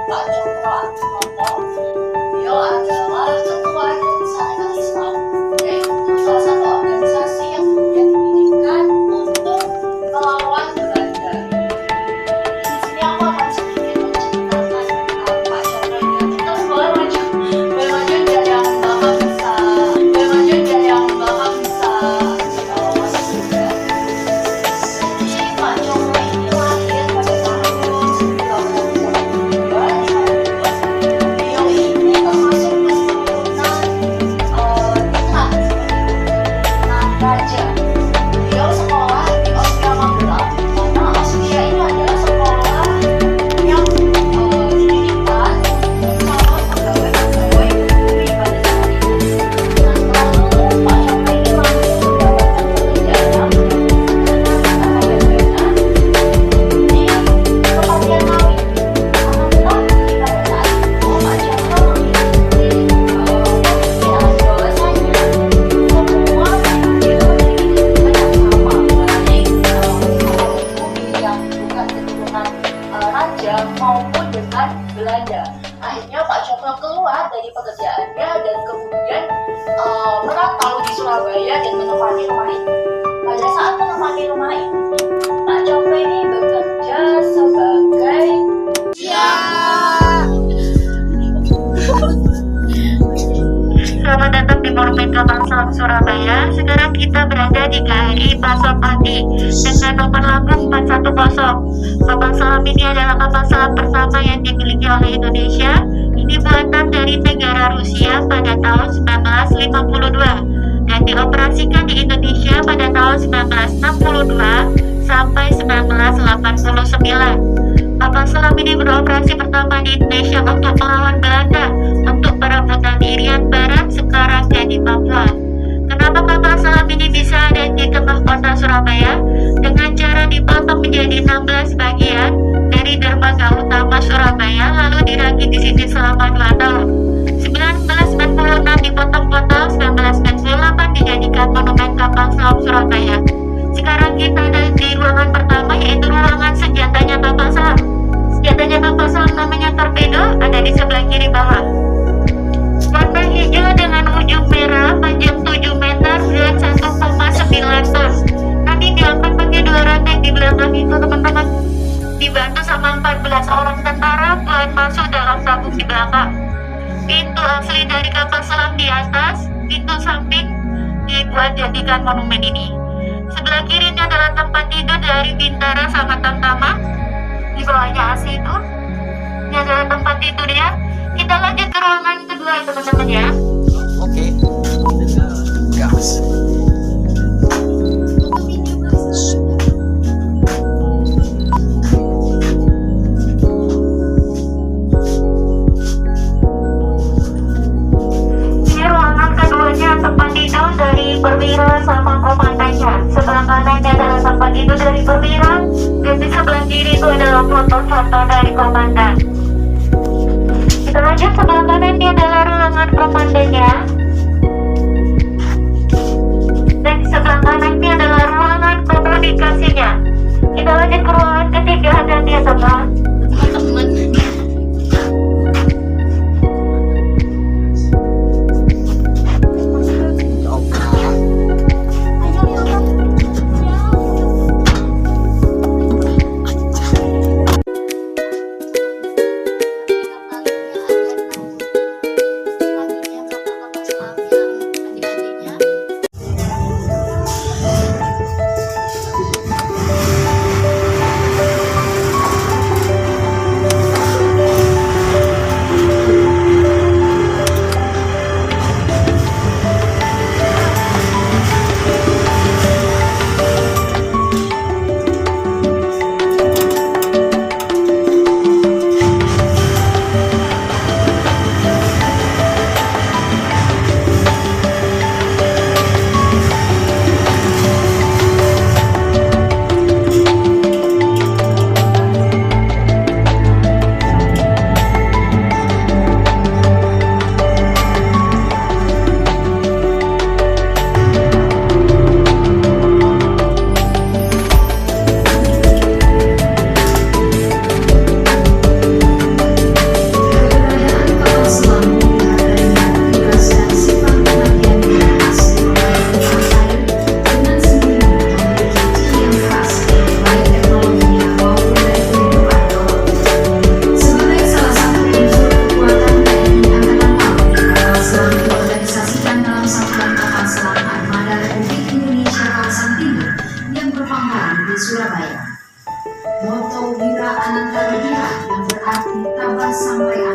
Pak Cokro Atmojo. Beliau adalah ketua dari Sarekat Islam, yaitu salah satu organisasi yang kemudian didirikan untuk melawan Belanda. Di sini aku akan sedikit menceritakan tentang Pak Cokro ini. Kita boleh maju dia yang bakal bisa, boleh maju dia yang bakal bisa kalau masih muda. Jadi Pak Cokro ini lahir pada tahun 1932 di Bandung. Beliau ini termasuk keturunan Ningrat, raja. Beliau sekolah di Austria Magelang, karena Austria itu adalah sekolah yang didirikan sama pegawai-pegawai negeri pada saat itu. Nah, lalu Pak Cokro ini langsung mendapatkan pekerjaan dengan Bendana di Kepatian Ngawi. Alhamdulillah ketika pada saat itu Pak Cokro mengikuti pemikiran bahwasanya semua itu memiliki kehidupan yang sama, baik bumi yang bukan keturunan raja maupun dengan Belanda. Akhirnya Pak Cokro keluar dari pekerjaannya dan kemudian merantau di Surabaya dan menempati rumah ini. Pada saat menempati rumah ini, Pak Cokro ini bekerja sebagai Selamat datang di Monumen Kapal Selam Surabaya. Sekarang kita berada di KRI Pasopati dengan nomor lambung 410. Kapal selam ini adalah kapal selam pertama yang dimiliki oleh Indonesia. Ini buatan dari negara Rusia pada tahun 1952 dan dioperasikan di Indonesia pada tahun 1962 sampai 1989. Kapal selam ini beroperasi pertama di Indonesia untuk melawan Belanda untuk perebutan Irian Barat, sekarang jadi Papua. Kenapa kapal selam ini bisa ada di tengah kota Surabaya? Dengan cara dipotong menjadi 16 bagian dari dermaga utama Surabaya, lalu dirakit di sini selama 2 tahun. 1996 dipotong-potong, 1998 dijadikan Monumen Kapal Selam Surabaya. Sekarang kita ada di ruangan pertama, yaitu ruangan senjatanya kapal selam. Senjatanya kapal selam namanya torpedo, ada di sebelah kiri bawah. Warna hijau dengan ujung merah, panjang 7 meter, berat 1,9 ton. Nanti diangkat pakai 2 rantai di belakang itu, teman-teman. Dibantu sama 14 orang tentara buat masuk dalam tabung di belakang. Pintu asli dari kapal selam di atas, pintu samping dibuat jadikan monumen ini. Sebelah kirinya adalah tempat tidur dari Bintara sama Tamtama. Di bawahnya AC itu. Ini adalah tempat tidurnya. Kita lanjut ke ruangan kedua, teman-teman ya. Oke. Gas. Ini ruangan keduanya, tempat tidur dari perwira sama komandannya. Sebelah kanannya adalah tempat tidur dari perwira, dan di sebelah kiri itu adalah foto-foto dari komandan. Kita lanjut, sebelah kanan ini adalah ruangan komandannya, dan di sebelah kanan ini adalah ruangan komunikasinya. Kita lanjut ke ruangan ketiga, dan dia teman. sampai